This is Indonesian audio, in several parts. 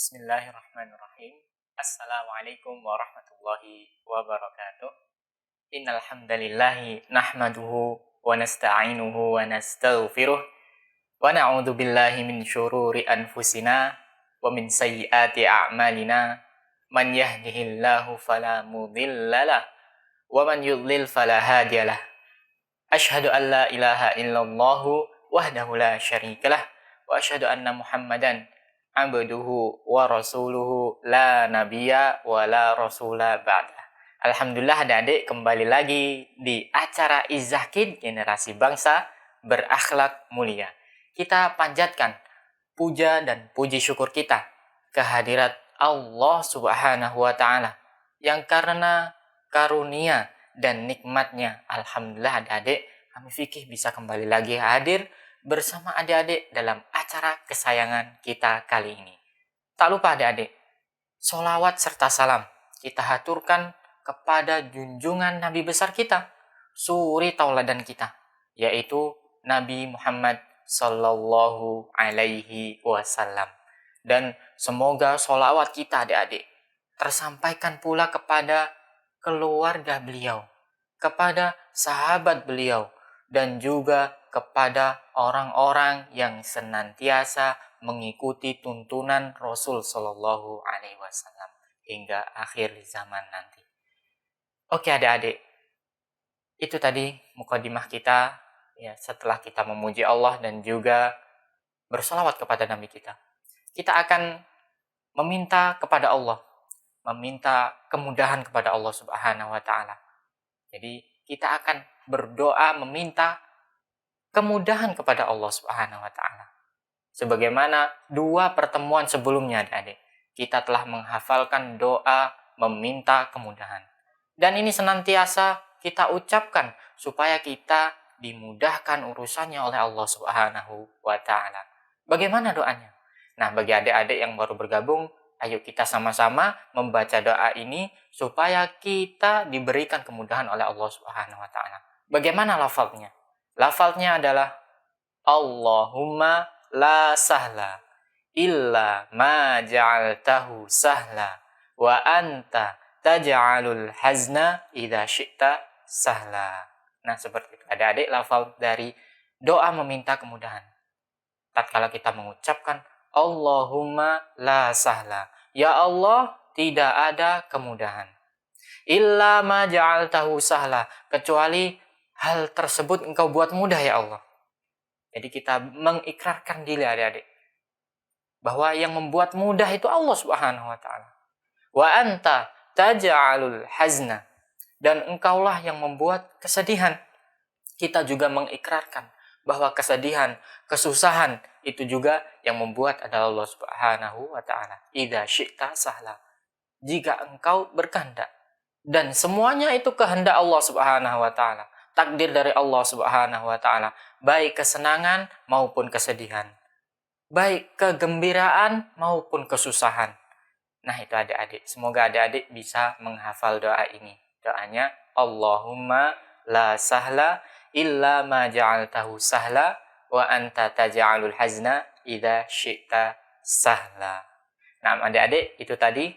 Bismillahirrahmanirrahim. Assalamualaikum warahmatullahi wabarakatuh. Innal hamdalillahi nahmaduhu wa nasta'inuhu wa nastaghfiruh wa na'udzu billahi min syururi anfusina wa min sayyiati a'malina. Man yahdihillahu fala mudhillalah wa man yudlil fala hadiyalah. Asyhadu an la ilaha illallah wahdahu la syarikalah wa asyhadu anna Muhammadan abduhu wa rasuluhu la nabiyya wa la rasula ba'da. Alhamdulillah adik-adik kembali lagi di acara Izzah Kid Generasi Bangsa Berakhlak Mulia. Kita panjatkan puja dan puji syukur kita kehadirat Allah Subhanahu wa taala yang karena karunia dan nikmatnya, alhamdulillah adik-adik kami fikih bisa kembali lagi hadir bersama adik-adik dalam acara kesayangan kita kali ini. Tak lupa adik-adik, sholawat serta salam kita haturkan kepada junjungan Nabi besar kita, suri tauladan kita, yaitu Nabi Muhammad Sallallahu Alaihi Wasallam. Dan semoga sholawat kita adik-adik tersampaikan pula kepada keluarga beliau, kepada sahabat beliau, dan juga kepada orang-orang yang senantiasa mengikuti tuntunan Rasul Shallallahu Alaihi Wasallam hingga akhir zaman nanti. Oke adik-adik, itu tadi mukadimah kita ya, setelah kita memuji Allah dan juga bersalawat kepada Nabi kita. Kita akan meminta kepada Allah, meminta kemudahan kepada Allah Subhanahu wa taala. Jadi kita akan berdoa meminta kemudahan kepada Allah Subhanahu wa taala. Sebagaimana dua pertemuan sebelumnya adik-adik, kita telah menghafalkan doa meminta kemudahan. Dan ini senantiasa kita ucapkan supaya kita dimudahkan urusannya oleh Allah Subhanahu wa taala. Bagaimana doanya? Nah, bagi adik-adik yang baru bergabung, ayo kita sama-sama membaca doa ini supaya kita diberikan kemudahan oleh Allah Subhanahu wa taala. Bagaimana lafaznya? Lafaznya adalah Allahumma la sahla illa ma ja'altahu sahla wa anta taj'alul hazna idza syi'ta sahla. Nah, seperti itu. Adik-adik lafaz dari doa meminta kemudahan. Tatkala kita mengucapkan Allahumma la sahla, ya Allah, tidak ada kemudahan. Illa ma ja'altahu sahla, kecuali hal tersebut engkau buat mudah ya Allah. Jadi kita mengikrarkan diri adik-adik bahwa yang membuat mudah itu Allah Subhanahu wa taala. Wa anta taj'alul hazna, dan engkaulah yang membuat kesedihan. Kita juga mengikrarkan bahwa kesedihan, kesusahan itu juga yang membuat adalah Allah Subhanahu wa taala. Idza syi'ta sahla, jika engkau berkehendak. Dan semuanya itu kehendak Allah Subhanahu wa taala. Takdir dari Allah Subhanahu wa taala, baik kesenangan maupun kesedihan, baik kegembiraan maupun kesusahan. Nah, itu adik-adik, semoga adik-adik bisa menghafal doa ini. Doanya Allahumma la sahla illa ma ja'altahu sahla wa anta taj'alul hazna idza syi'ta sahla. Nah, adik-adik, itu tadi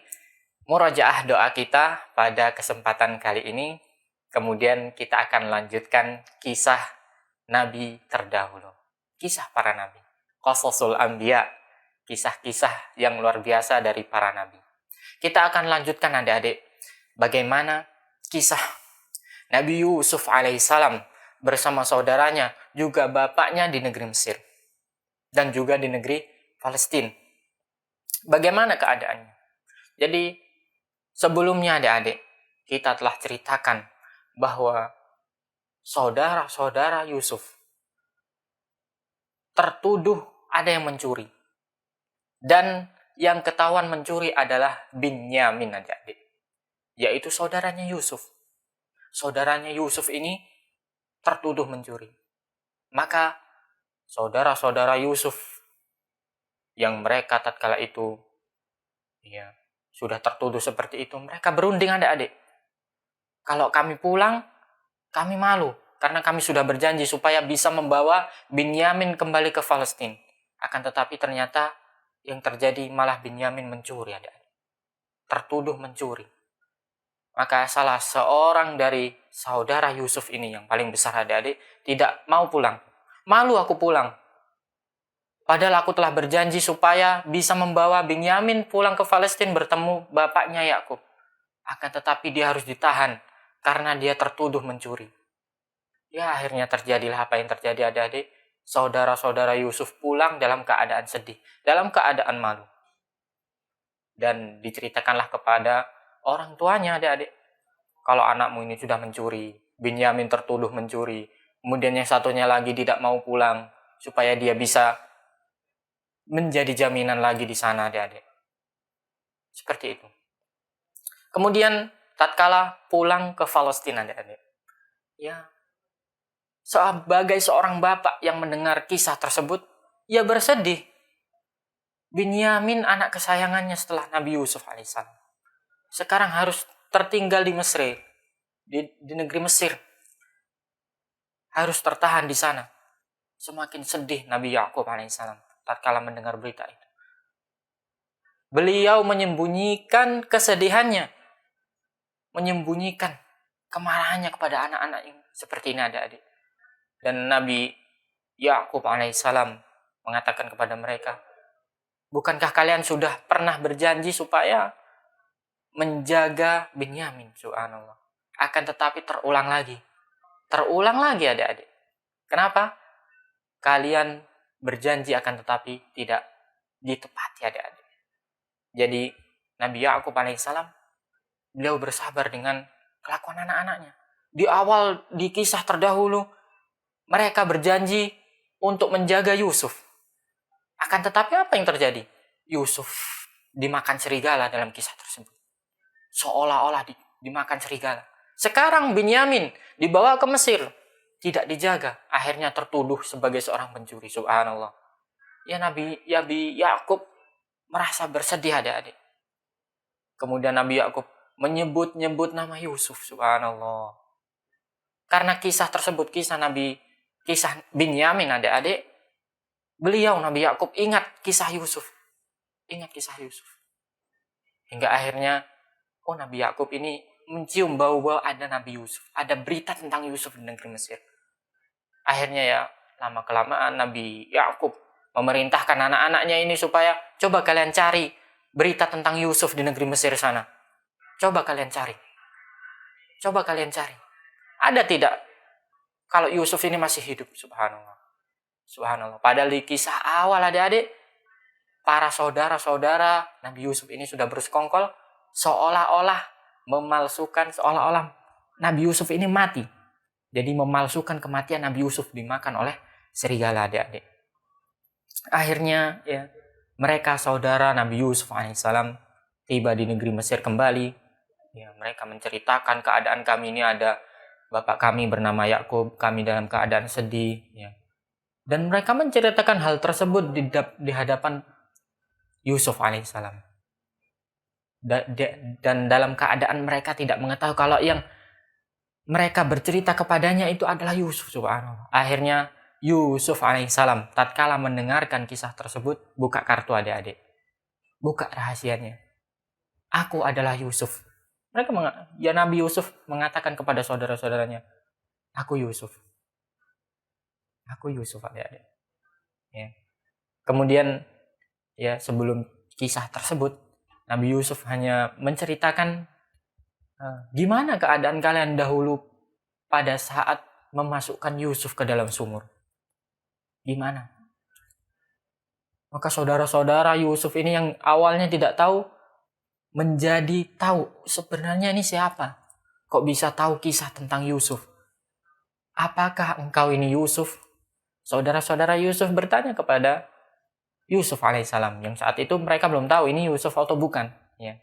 murajaah doa kita pada kesempatan kali ini. Kemudian kita akan lanjutkan kisah Nabi terdahulu. Kisah para Nabi. Qasasul Anbiya. Kisah-kisah yang luar biasa dari para Nabi. Kita akan lanjutkan adik-adik. Bagaimana kisah Nabi Yusuf alaihissalam bersama saudaranya, juga bapaknya di negeri Mesir. Dan juga di negeri Palestina. Bagaimana keadaannya? Jadi sebelumnya adik-adik, kita telah ceritakan bahwa saudara-saudara Yusuf tertuduh ada yang mencuri. Dan yang ketahuan mencuri adalah Binyamin adik-adik, yaitu saudaranya Yusuf. Saudaranya Yusuf ini tertuduh mencuri. Maka saudara-saudara Yusuf yang mereka tatkala itu ya sudah tertuduh seperti itu, mereka berunding adik-adik. Kalau kami pulang, kami malu karena kami sudah berjanji supaya bisa membawa Binyamin kembali ke Palestina. Akan tetapi ternyata Yang terjadi malah Binyamin mencuri, adik-adik. Tertuduh mencuri. Maka salah seorang dari saudara Yusuf ini yang paling besar, adik-adik, tidak mau pulang. Malu aku pulang. Padahal aku telah berjanji supaya bisa membawa Binyamin pulang ke Palestina bertemu bapaknya Yakub. Akan tetapi dia harus ditahan karena dia tertuduh mencuri. Ya, akhirnya terjadilah apa yang terjadi, adik-adik. Saudara-saudara Yusuf pulang dalam keadaan sedih, dalam keadaan malu. Dan diceritakanlah kepada orang tuanya, adik-adik. Kalau anakmu ini sudah mencuri, Binyamin tertuduh mencuri, kemudian yang satunya lagi tidak mau pulang, supaya dia bisa menjadi jaminan lagi di sana, adik-adik. Seperti itu. Kemudian tatkala pulang ke Palestina, adik-adik, ya, sebagai seorang bapak yang mendengar kisah tersebut, ia bersedih. Binyamin anak kesayangannya setelah Nabi Yusuf alaihissalam, sekarang harus tertinggal di Mesir, di negeri Mesir, harus tertahan di sana. Semakin sedih Nabi Yakub alaihissalam tatkala mendengar berita itu. Beliau menyembunyikan kesedihannya, menyembunyikan kemarahannya kepada anak-anak yang seperti ini, adik-adik. Dan Nabi Yakub alaihissalam mengatakan kepada mereka, bukankah kalian sudah pernah berjanji supaya menjaga Binyamin, subhanallah. Akan tetapi terulang lagi, adik-adik. Kenapa? Kalian berjanji akan tetapi tidak ditepati, adik-adik. Jadi Nabi Yakub alaihissalam, beliau bersabar dengan kelakuan anak-anaknya. Di awal, di kisah terdahulu, mereka berjanji untuk menjaga Yusuf. Akan tetapi apa yang terjadi? Yusuf dimakan serigala dalam kisah tersebut. Seolah-olah dimakan serigala. Sekarang Binyamin dibawa ke Mesir, tidak dijaga, akhirnya tertuduh sebagai seorang pencuri, subhanallah. Ya, Nabi Yakub merasa bersedih, adik-adik. Kemudian Nabi Yakub menyebut-nyebut nama Yusuf, subhanallah. Karena kisah tersebut, kisah Binyamin, adik-adik, beliau Nabi Yakub ingat kisah Yusuf. Hingga akhirnya, Nabi Yakub ini mencium bau-bau ada Nabi Yusuf, ada berita tentang Yusuf di negeri Mesir. Akhirnya ya, lama-kelamaan Nabi Yakub memerintahkan anak-anaknya ini supaya coba kalian cari berita tentang Yusuf di negeri Mesir sana. Coba kalian cari. Ada tidak kalau Yusuf ini masih hidup, subhanallah. Padahal di kisah awal, adik-adik, para saudara-saudara Nabi Yusuf ini sudah bersekongkol seolah-olah Nabi Yusuf ini mati. Jadi memalsukan kematian Nabi Yusuf dimakan oleh serigala, adik-adik. Akhirnya ya, mereka saudara Nabi Yusuf alaihissalam tiba di negeri Mesir kembali. Ya, mereka menceritakan keadaan kami ini, ada bapak kami bernama Yakub, kami dalam keadaan sedih. Ya. Dan mereka menceritakan hal tersebut di hadapan Yusuf alaihissalam. Dan dalam keadaan mereka tidak mengetahui kalau yang mereka bercerita kepadanya itu adalah Yusuf, subhanallah. Akhirnya Yusuf alaihissalam tatkala mendengarkan kisah tersebut, buka kartu, adik-adik. Buka rahasianya. Aku adalah Yusuf. Nabi Yusuf mengatakan kepada saudara-saudaranya, Aku Yusuf, adik-adik. Ya. Kemudian ya, sebelum kisah tersebut, Nabi Yusuf hanya menceritakan gimana keadaan kalian dahulu pada saat memasukkan Yusuf ke dalam sumur. Gimana? Maka saudara-saudara Yusuf ini yang awalnya tidak tahu, menjadi tahu sebenarnya ini siapa. Kok bisa tahu kisah tentang Yusuf? Apakah engkau ini Yusuf? Saudara-saudara Yusuf bertanya kepada Yusuf alaihissalam, yang saat itu mereka belum tahu ini Yusuf atau bukan. Ya.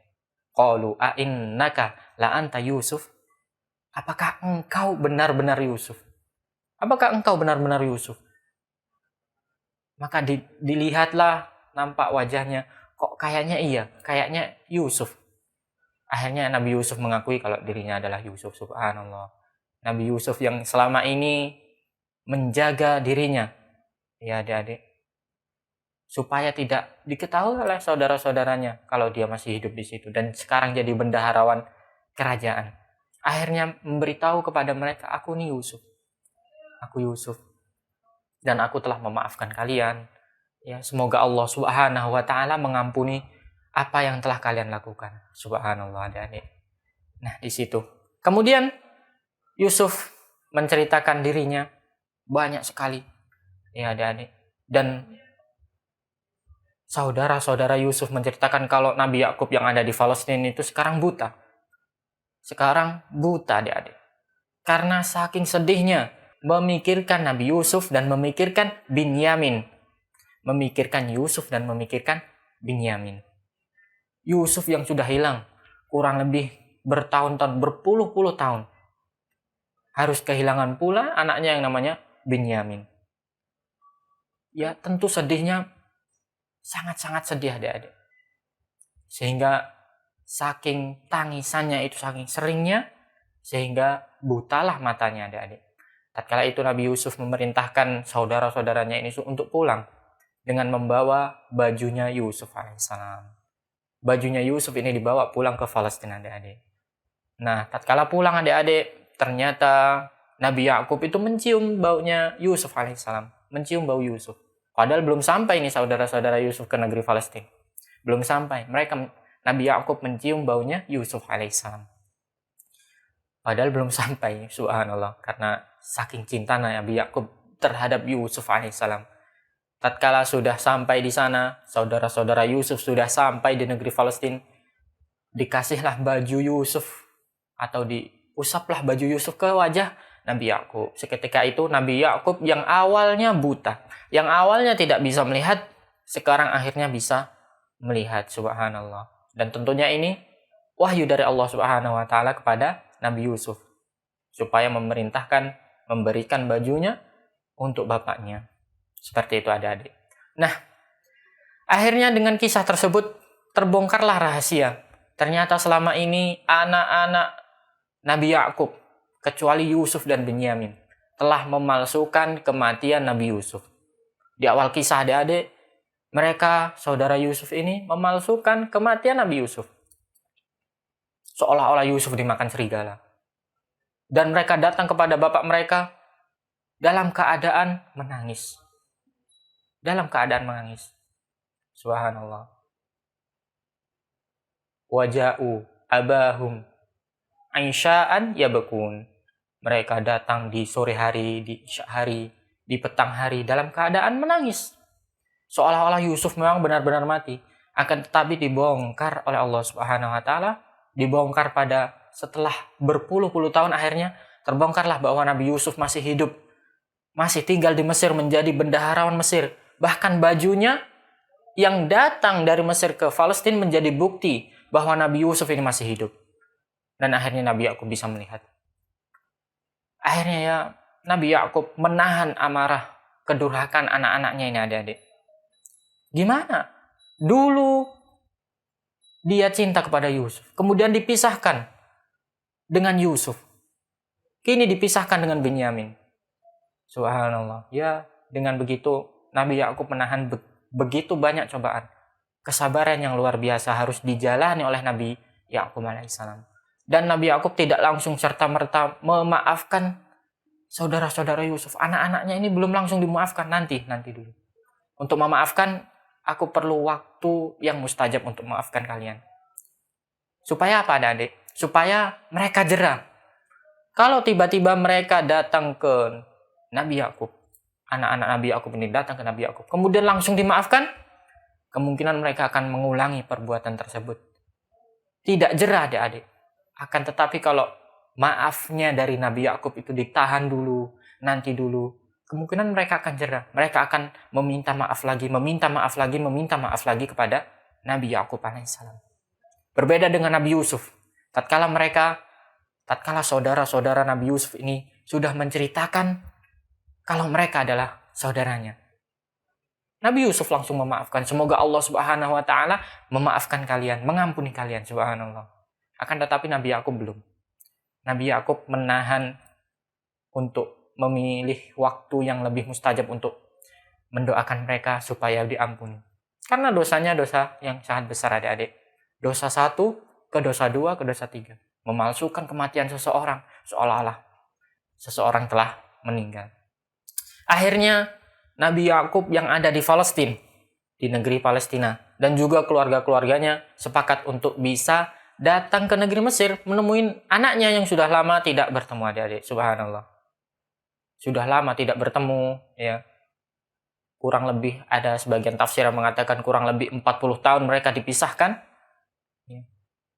Qalu a'innaka la anta Yusuf? Apakah engkau benar-benar Yusuf? Maka dilihatlah, nampak wajahnya, kok kayaknya Yusuf. Akhirnya Nabi Yusuf mengakui kalau dirinya adalah Yusuf, subhanallah. Nabi Yusuf yang selama ini menjaga dirinya. Ya, adik-adik. supaya tidak diketahui oleh saudara-saudaranya kalau dia masih hidup di situ dan sekarang jadi bendaharawan kerajaan. Akhirnya memberitahu kepada mereka, aku nih Yusuf. Aku Yusuf. Dan aku telah memaafkan kalian. Ya, semoga Allah Subhanahu wa taala mengampuni apa yang telah kalian lakukan. Subhanallah, adik-adik. Nah, di situ. Kemudian Yusuf menceritakan dirinya banyak sekali. Ya, adik-adik. Dan saudara-saudara Yusuf menceritakan kalau Nabi Yakub yang ada di Palestina itu sekarang buta. Sekarang buta, adik-adik. Karena saking sedihnya memikirkan Nabi Yusuf dan memikirkan Binyamin. Memikirkan Yusuf dan memikirkan Binyamin. Yusuf yang sudah hilang kurang lebih bertahun-tahun, berpuluh-puluh tahun. Harus kehilangan pula anaknya yang namanya Binyamin. Ya, tentu sedihnya sangat-sangat sedih, adik-adik. Sehingga saking tangisannya itu, saking seringnya, sehingga butalah matanya, adik-adik. Tatkala itu Nabi Yusuf memerintahkan saudara-saudaranya ini untuk pulang dengan membawa bajunya Yusuf alaihissalam. Bajunya Yusuf ini dibawa pulang ke Palestina, adik-adik. Nah, tatkala pulang adik-adik, ternyata Nabi Yakub itu mencium baunya Yusuf alaihissalam. Mencium bau Yusuf. Padahal belum sampai nih saudara-saudara Yusuf ke negeri Palestina. Belum sampai. Nabi Yakub mencium baunya Yusuf alaihissalam. Padahal belum sampai, subhanallah. Karena saking cinta Nabi Yakub terhadap Yusuf alaihissalam. Tatkala sudah sampai di sana, saudara-saudara Yusuf sudah sampai di negeri Palestina, dikasihlah baju Yusuf atau diusaplah baju Yusuf ke wajah Nabi Yakub. Seketika itu Nabi Yakub yang awalnya buta, yang awalnya tidak bisa melihat, sekarang akhirnya bisa melihat, subhanallah. Dan tentunya ini wahyu dari Allah Subhanahu wa taala kepada Nabi Yusuf supaya memberikan bajunya untuk bapaknya. Seperti itu, adik-adik. Nah, akhirnya dengan kisah tersebut terbongkarlah rahasia. Ternyata selama ini anak-anak Nabi Yakub, kecuali Yusuf dan Binyamin, telah memalsukan kematian Nabi Yusuf. Di awal kisah, adik-adik, mereka, saudara Yusuf ini, memalsukan kematian Nabi Yusuf. Seolah-olah Yusuf dimakan serigala. Dan mereka datang kepada bapak mereka dalam keadaan menangis. Dalam keadaan menangis. Subhanallah. Waja'u abahum aisya'an yabkun. Mereka datang di sore hari, di isya hari, di petang hari dalam keadaan menangis. Seolah-olah Yusuf memang benar-benar mati. Akan tetapi dibongkar oleh Allah Subhanahu wa taala, dibongkar pada setelah berpuluh-puluh tahun akhirnya terbongkarlah bahwa Nabi Yusuf masih hidup. Masih tinggal di Mesir menjadi bendaharawan Mesir. Bahkan bajunya yang datang dari Mesir ke Palestina menjadi bukti bahwa Nabi Yusuf ini masih hidup. Dan akhirnya Nabi Yakub bisa melihat. Akhirnya ya Nabi Yakub menahan amarah kedurhakan anak-anaknya ini, adik-adik. Gimana? Dulu dia cinta kepada Yusuf. Kemudian dipisahkan dengan Yusuf. Kini dipisahkan dengan Binyamin. Subhanallah. Ya, dengan begitu Nabi Yakub menahan begitu banyak cobaan. Kesabaran yang luar biasa harus dijalani oleh Nabi Yakub alaihissalam. Dan Nabi Yakub tidak langsung serta-merta memaafkan saudara-saudara Yusuf. Anak-anaknya ini belum langsung dimaafkan. Nanti dulu. Untuk memaafkan, aku perlu waktu yang mustajab untuk memaafkan kalian. Supaya apa, adik? Supaya mereka jera. Kalau tiba-tiba mereka datang ke Nabi Yakub, anak-anak Nabi Yakub ini datang ke Nabi Yakub, kemudian langsung dimaafkan, kemungkinan mereka akan mengulangi perbuatan tersebut. Tidak jera, adik-adik. Akan tetapi kalau maafnya dari Nabi Yakub itu ditahan dulu, nanti dulu, kemungkinan mereka akan jera. Mereka akan meminta maaf lagi kepada Nabi Yakub alaihissalam. Berbeda dengan Nabi Yusuf. Tatkala saudara-saudara Nabi Yusuf ini sudah menceritakan kalau mereka adalah saudaranya, Nabi Yusuf langsung memaafkan. Semoga Allah Subhanahu wa taala memaafkan kalian, mengampuni kalian, subhanallah. Akan tetapi Nabi Yakub belum. Nabi Yakub menahan untuk memilih waktu yang lebih mustajab untuk mendoakan mereka supaya diampuni. Karena dosanya dosa yang sangat besar adik-adik. Dosa 1 ke dosa 2 ke dosa 3. Memalsukan kematian seseorang seolah-olah seseorang telah meninggal. Akhirnya Nabi Yakub yang ada di Palestina, di negeri Palestina, dan juga keluarga-keluarganya sepakat untuk bisa datang ke negeri Mesir menemui anaknya yang sudah lama tidak bertemu adik-adik. Subhanallah. Sudah lama tidak bertemu, ya. Kurang lebih ada sebagian tafsir yang mengatakan kurang lebih 40 tahun mereka dipisahkan.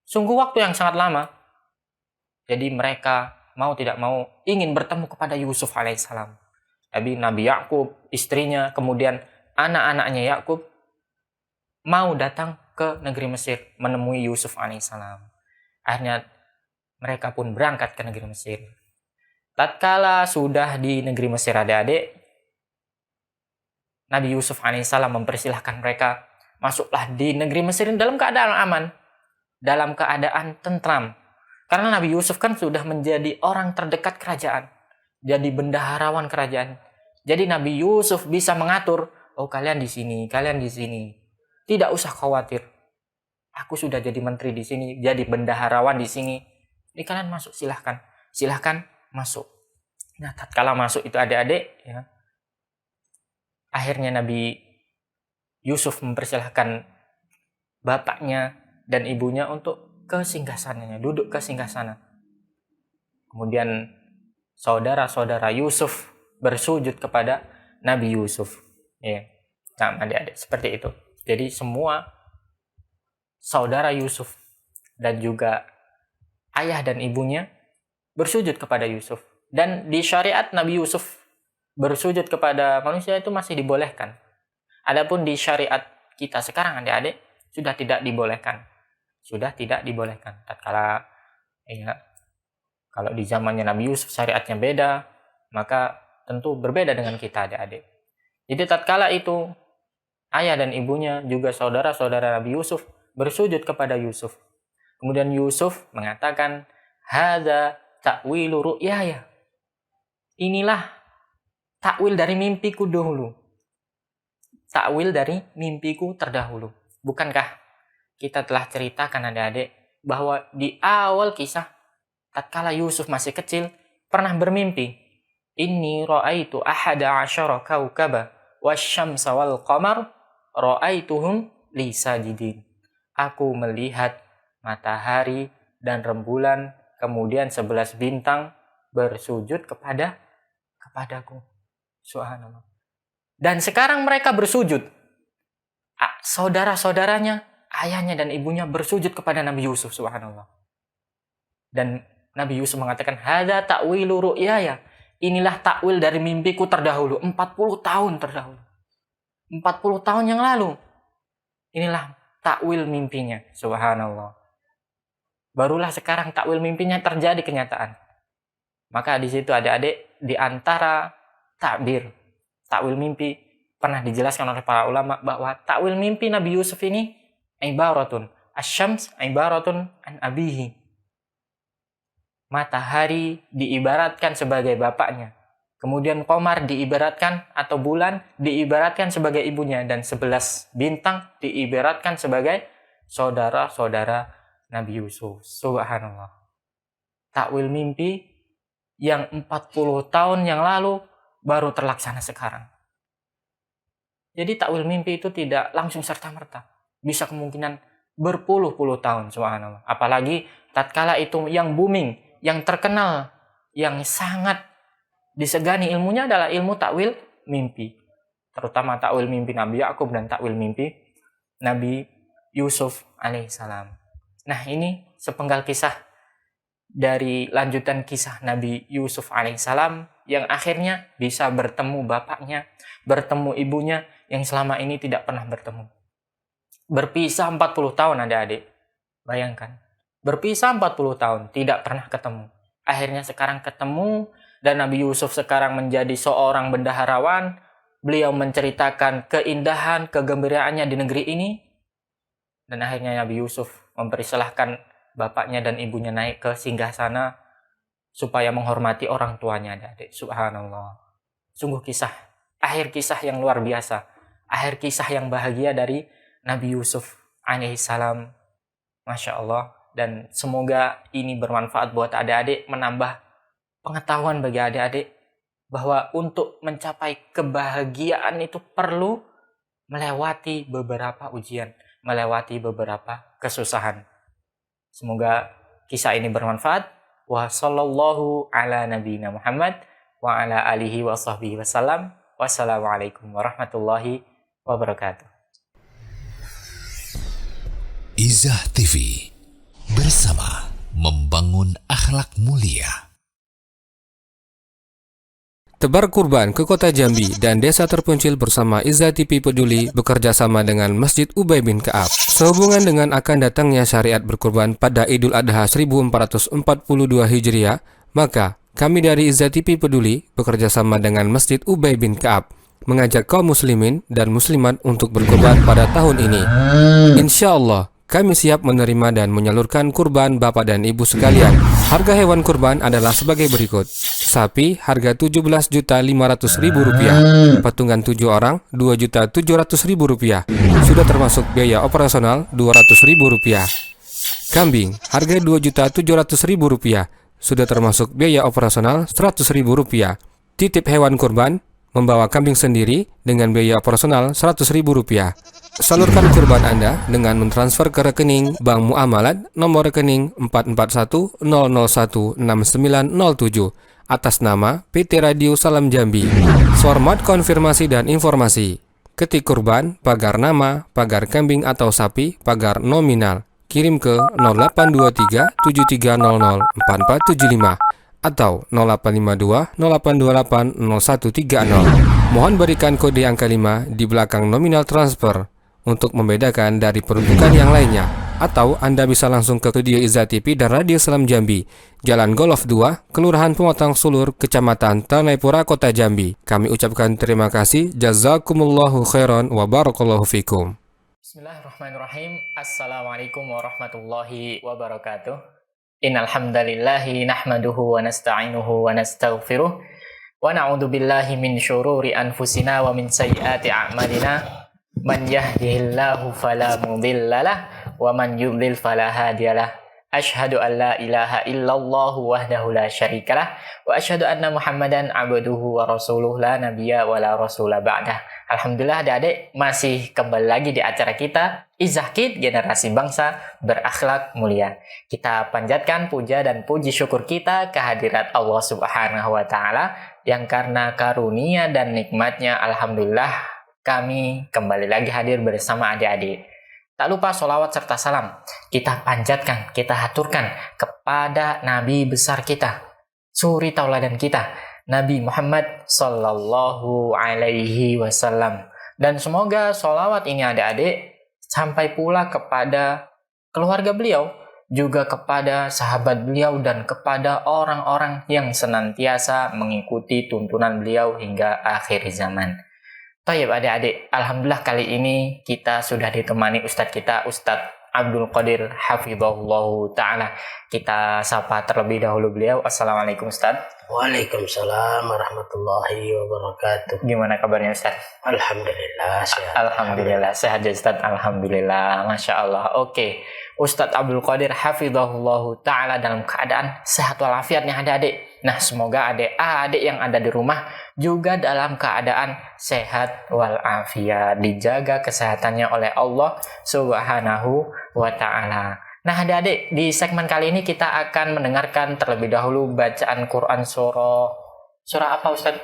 Sungguh waktu yang sangat lama. Jadi mereka mau tidak mau ingin bertemu kepada Yusuf alaihissalam. Nabi Yakub, istrinya, kemudian anak-anaknya Yakub mau datang ke negeri Mesir menemui Yusuf alaihissalam. Akhirnya mereka pun berangkat ke negeri Mesir. Tatkala sudah di negeri Mesir adik-adik, Nabi Yusuf alaihissalam mempersilahkan mereka masuklah di negeri Mesir dalam keadaan aman, dalam keadaan tentram. Karena Nabi Yusuf kan sudah menjadi orang terdekat kerajaan, jadi bendaharawan kerajaan. Jadi Nabi Yusuf bisa mengatur, oh kalian di sini, kalian di sini. Tidak usah khawatir. Aku sudah jadi menteri di sini, jadi bendaharawan di sini. Jadi kalian masuk, silahkan masuk. Nah, tatkala masuk itu adik-adik, ya, akhirnya Nabi Yusuf mempersilahkan bapaknya dan ibunya untuk ke singgasananya, duduk ke singgasana. Kemudian saudara-saudara Yusuf bersujud kepada Nabi Yusuf. Ya. Nah, adik-adik seperti itu. Jadi semua saudara Yusuf dan juga ayah dan ibunya bersujud kepada Yusuf. Dan di syariat Nabi Yusuf bersujud kepada manusia itu masih dibolehkan. Adapun di syariat kita sekarang adik-adik sudah tidak dibolehkan. Sudah tidak dibolehkan. Tatkala ya, kalau di zamannya Nabi Yusuf syariatnya beda, maka tentu berbeda dengan kita adik-adik. Jadi tatkala itu ayah dan ibunya juga saudara-saudara Nabi Yusuf bersujud kepada Yusuf. Kemudian Yusuf mengatakan, "Hadza ta'wilu ru'yaya." Inilah takwil dari mimpiku dahulu. Takwil dari mimpiku terdahulu. Bukankah kita telah ceritakan adik-adik bahwa di awal kisah tatkala Yusuf masih kecil pernah bermimpi, "Inni ra'aitu ahada asyara kaukaba wasyamsa wal qamar ra'aituhum li sajidin." Aku melihat matahari dan rembulan, kemudian 11 bintang bersujud kepadaku. Subhanallah. Dan sekarang mereka bersujud. Saudara-saudaranya, ayahnya dan ibunya bersujud kepada Nabi Yusuf. Subhanallah. Dan Nabi Yusuf mengatakan, "Hadza ta'wilu ru'yaya." Inilah takwil dari mimpiku terdahulu. 40 tahun terdahulu. 40 tahun yang lalu. Inilah takwil mimpinya. Subhanallah. Barulah sekarang takwil mimpinya terjadi kenyataan. Maka di situ adik-adik, di antara takwil mimpi, pernah dijelaskan oleh para ulama bahwa takwil mimpi Nabi Yusuf ini ibaratun asyams ibaratun an abihi. Matahari diibaratkan sebagai bapaknya. Kemudian qamar diibaratkan atau bulan diibaratkan sebagai ibunya, dan 11 bintang diibaratkan sebagai saudara-saudara Nabi Yusuf. Subhanallah. Takwil mimpi yang 40 tahun yang lalu baru terlaksana sekarang. Jadi takwil mimpi itu tidak langsung serta-merta. Bisa kemungkinan berpuluh-puluh tahun, subhanallah. Apalagi tatkala itu yang booming, yang terkenal, yang sangat disegani ilmunya adalah ilmu takwil mimpi. Terutama takwil mimpi Nabi Yakub dan takwil mimpi Nabi Yusuf alaihissalam. Nah, ini sepenggal kisah dari lanjutan kisah Nabi Yusuf alaihissalam yang akhirnya bisa bertemu bapaknya, bertemu ibunya yang selama ini tidak pernah bertemu. Berpisah 40 tahun adik-adik. Bayangkan. Berpisah 40 tahun, tidak pernah ketemu. Akhirnya sekarang ketemu, dan Nabi Yusuf sekarang menjadi seorang bendaharawan. Beliau menceritakan keindahan, kegembiraannya di negeri ini. Dan akhirnya Nabi Yusuf mempersilahkan bapaknya dan ibunya naik ke singgasana supaya menghormati orang tuanya, adik-adik. Subhanallah. Sungguh kisah akhir kisah yang luar biasa, akhir kisah yang bahagia dari Nabi Yusuf alaihissalam. Masya Allah. Dan semoga ini bermanfaat buat adik-adik, menambah pengetahuan bagi adik-adik bahwa untuk mencapai kebahagiaan itu perlu melewati beberapa ujian, melewati beberapa kesusahan. Semoga kisah ini bermanfaat. Wa sallallahu ala nabiyina Muhammad wa ala alihi wa sahbihi wasallam. Wassalamualaikum warahmatullahi wabarakatuh. Izzah TV, bersama membangun akhlak mulia. Tebar kurban ke kota Jambi dan desa terpencil bersama Izzah TV Peduli bekerja sama dengan Masjid Ubay bin Ka'ab. Sehubungan dengan akan datangnya syariat berkurban pada Idul Adha 1442 Hijriah, maka kami dari Izzah TV Peduli bekerja sama dengan Masjid Ubay bin Ka'ab mengajak kaum muslimin dan muslimat untuk berkurban pada tahun ini. Insya Allah, kami siap menerima dan menyalurkan kurban Bapak dan Ibu sekalian. Harga hewan kurban adalah sebagai berikut. Sapi harga Rp17.500.000, patungan 7 orang Rp2.700.000, sudah termasuk biaya operasional Rp200.000. Kambing harga Rp2.700.000, sudah termasuk biaya operasional Rp100.000. Titip hewan kurban membawa kambing sendiri dengan biaya operasional Rp100.000. Salurkan kurban Anda dengan mentransfer ke rekening Bank Muamalat nomor rekening 441-001-6907 atas nama PT Radio Salam Jambi. Format konfirmasi dan informasi: ketik kurban, pagar nama, pagar kambing atau sapi, pagar nominal. Kirim ke 0823 7300 4475 atau 0852 0828 0130. Mohon berikan kode angka 5 di belakang nominal transfer untuk membedakan dari peruntukan yang lainnya. Atau Anda bisa langsung ke studio Izzah TV dan Radio Salam Jambi, Jalan Golf 2, Kelurahan Pematang Sulur, Kecamatan Tanaypura, Kota Jambi. Kami ucapkan terima kasih. Jazakumullahu khairan wa barakallahu fikum. Bismillahirrahmanirrahim. Assalamualaikum warahmatullahi wabarakatuh. Innal hamdalillahi nahmaduhu wa nasta'inuhu wa nastaghfiruh wa na'udzu billahi min syururi anfusina wa min sayyiati a'malina. Man yahdihillahu fala mudhillalah wa man yudlil fala hadiyalah. Asyhadu an la ilaha illallah wahdahu la syarikalah wa asyhadu anna Muhammadan abduhu wa rasuluh la nabiyya wa la rasula ba'dah. Alhamdulillah adik-adik, masih kembali lagi di acara kita Izzah Kid, generasi bangsa berakhlak mulia. Kita panjatkan puja dan puji syukur kita kehadirat Allah Subhanahu wa taala yang karena karunia dan nikmatnya alhamdulillah kami kembali lagi hadir bersama adik-adik. Tak lupa sholawat serta salam kita panjatkan, kita haturkan kepada Nabi besar kita, suri tauladan kita, Nabi Muhammad Sallallahu Alaihi Wasallam. Dan semoga sholawat ini adik-adik sampai pula kepada keluarga beliau, juga kepada sahabat beliau dan kepada orang-orang yang senantiasa mengikuti tuntunan beliau hingga akhir zaman. Tayyib adik-adik, alhamdulillah kali ini kita sudah ditemani Ustadz kita, Ustadz Abdul Qadir Hafizahullah Ta'ala. Kita sapa terlebih dahulu beliau. Assalamualaikum Ustadz. Waalaikumsalam warahmatullahi wabarakatuh. Gimana kabarnya Ustadz? Alhamdulillah sehat. Alhamdulillah sehat ya Ustadz. Alhamdulillah, Masya Allah. Oke, Ustadz Abdul Qadir Hafizahullah Ta'ala dalam keadaan sehat walafiat nih adik-adik. Nah, semoga adik-adik yang ada di rumah juga dalam keadaan sehat walafiat, dijaga kesehatannya oleh Allah Subhanahu wa Ta'ala. Nah, adik-adik, di segmen kali ini kita akan mendengarkan terlebih dahulu bacaan Quran surah apa Ustaz?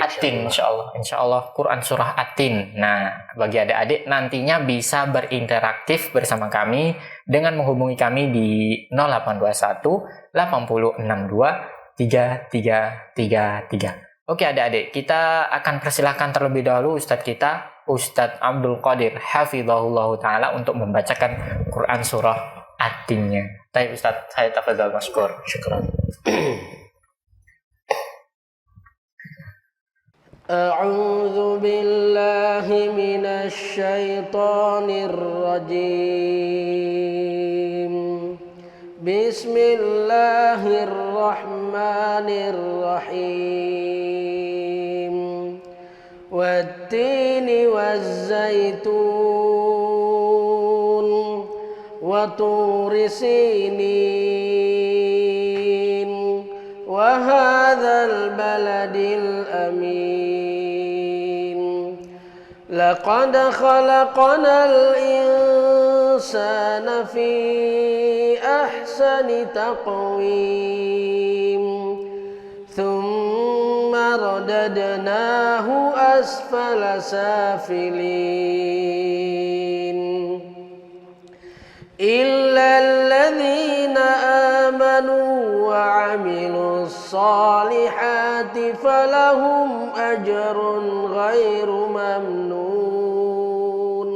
At-Tin, insyaallah Quran surah At-Tin. Nah, bagi adik-adik nantinya bisa berinteraksif bersama kami dengan menghubungi kami di 0821 8062 3333. Oke adik-adik, kita akan persilahkan terlebih dahulu Ustadz kita, Ustadz Abdul Qadir Hafizahullah Ta'ala untuk membacakan Quran surah At-Tinnya. Baik Ustadz, saya tafadhal masykur. Syukran. A'udzu billahi minasy syaithanir rajim. Bismillahirrahmanirrahim. والتين والزيتون وطور سينين وهذا البلد الأمين لقد خلقنا الإنسان في أحسن تقويم ثم رددناه أسفل سافلين إلا الذين آمنوا وعملوا الصالحات فلهم أجر غير ممنون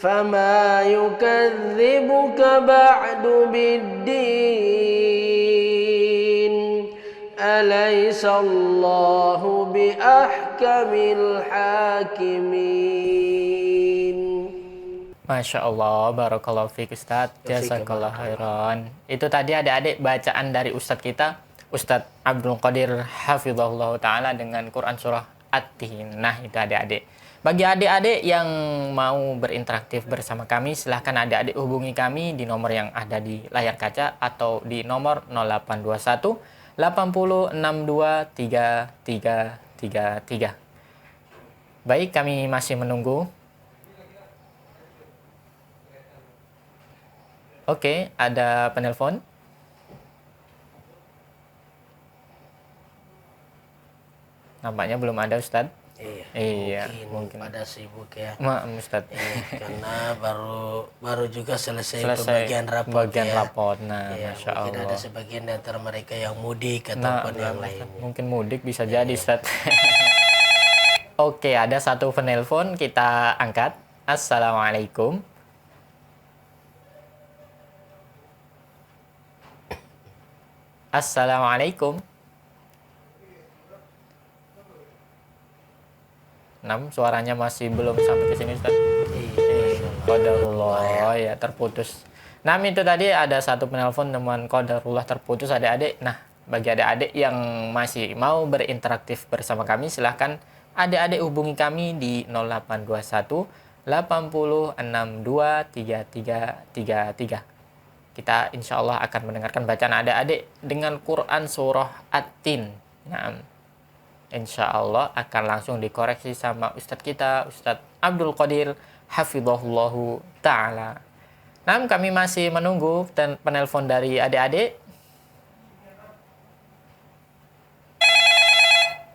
فما يكذبك بعد بالدين أليس الله بأحكم الحاكمين. Masya Allah, barakallahu fiik Ustadz, jazakallah khairan. Itu tadi adik-adik bacaan dari Ustadz kita, Ustadz Abdul Qadir hafizahullah ta'ala dengan Quran Surah At-Tin. Nah itu adik-adik. Bagi adik-adik yang mau berinteraktif bersama kami, silahkan adik-adik hubungi kami di nomor yang ada di layar kaca atau di nomor 0821 80 62 3333. Baik, kami masih menunggu. Oke, ada penelpon. Nampaknya belum ada, Ustadz. Iya, mungkin pada sibuk ya. Ustadz. Karena baru juga selesai pembagian rapot. Rapot. Nah, Masya mungkin Allah. ada sebagian di antara mereka yang mudik ataupun yang lain. Mungkin mudik bisa jadi, Ustadz. Oke, ada satu penelpon, kita angkat. Assalamualaikum. Assalamualaikum. Suaranya masih belum sampai ke sini, Ustaz. Qadarullah ya terputus. Itu tadi ada satu penelpon dengan qadarullah terputus adik-adik. Nah, bagi adik-adik yang masih mau berinteraktif bersama kami, silahkan adik-adik hubungi kami di 0821 80 62 3333. Kita insya Allah akan mendengarkan bacaan adik-adik dengan Quran Surah At-Tin. Nah, insya Allah akan langsung dikoreksi sama Ustadz kita, Ustadz Abdul Qadir hafizahullahu ta'ala. Kami masih menunggu penelpon dari adik-adik.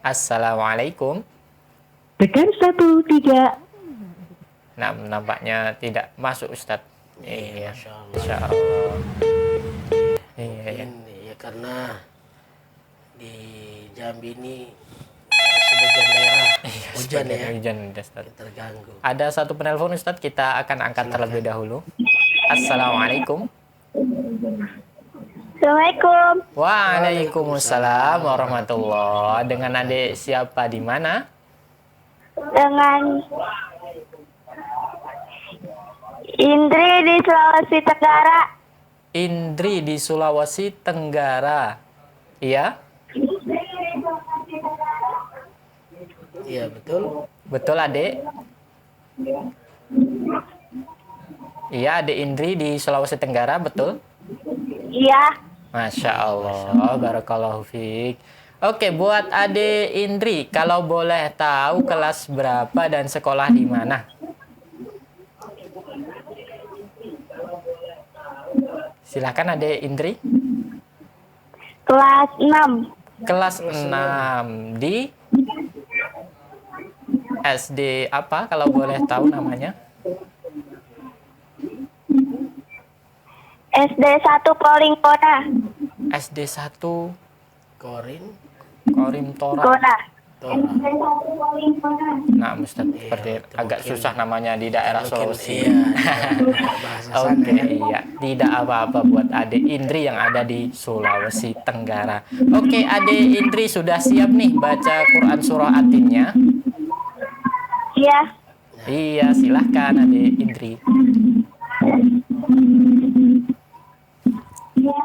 Assalamualaikum. Tekan 13. Nampaknya tidak masuk, Ustadz. Iya, Masya Allah. Iya. Ya karena di Jambi ini sebagian daerah hujan ya. Hujan, Ustaz. Terganggu. Ada satu penelpon, Ustaz, kita akan angkat terlebih dahulu. Assalamualaikum. Assalamualaikum. Waalaikumsalam warahmatullahi. Dengan adik siapa di mana? Dengan Indri di Sulawesi Tenggara. Indri di Sulawesi Tenggara. Iya? Iya, betul. Betul, adik? Iya, adik Indri di Sulawesi Tenggara, betul? Iya. Masya Allah, barakallahu fiik. Oke, buat adik Indri, kalau boleh tahu kelas berapa dan sekolah di mana? Silakan adik Indri. Kelas 6. Kelas 6 di SD apa kalau boleh tahu namanya? SD 1 Polingkona. SD 1 Korin Korim Tora. Kona. Tora. SD 1 Polingkona. Nah, Ustaz, seperti agak susah namanya di daerah Sulawesi. Iya, bahasa sana Oke, ya. iya. Tidak apa-apa buat adik Indri yang ada di Sulawesi Tenggara. Oke, adik Indri sudah siap nih baca Quran Surah At-Tinnya? Iya. Iya, silahkan adik Indri. Iya.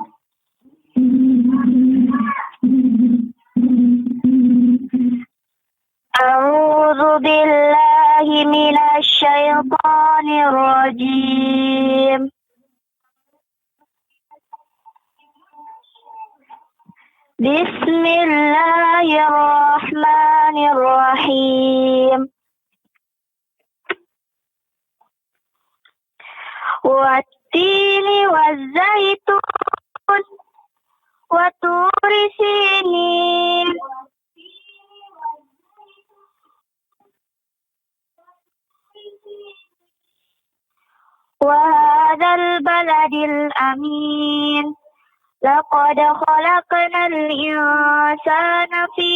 أعوذ Bismillahirrahmanirrahim. Wattini wazzaitun wa turi sinin wa hadzal baladil amin. Laqad khalaqnal insana fi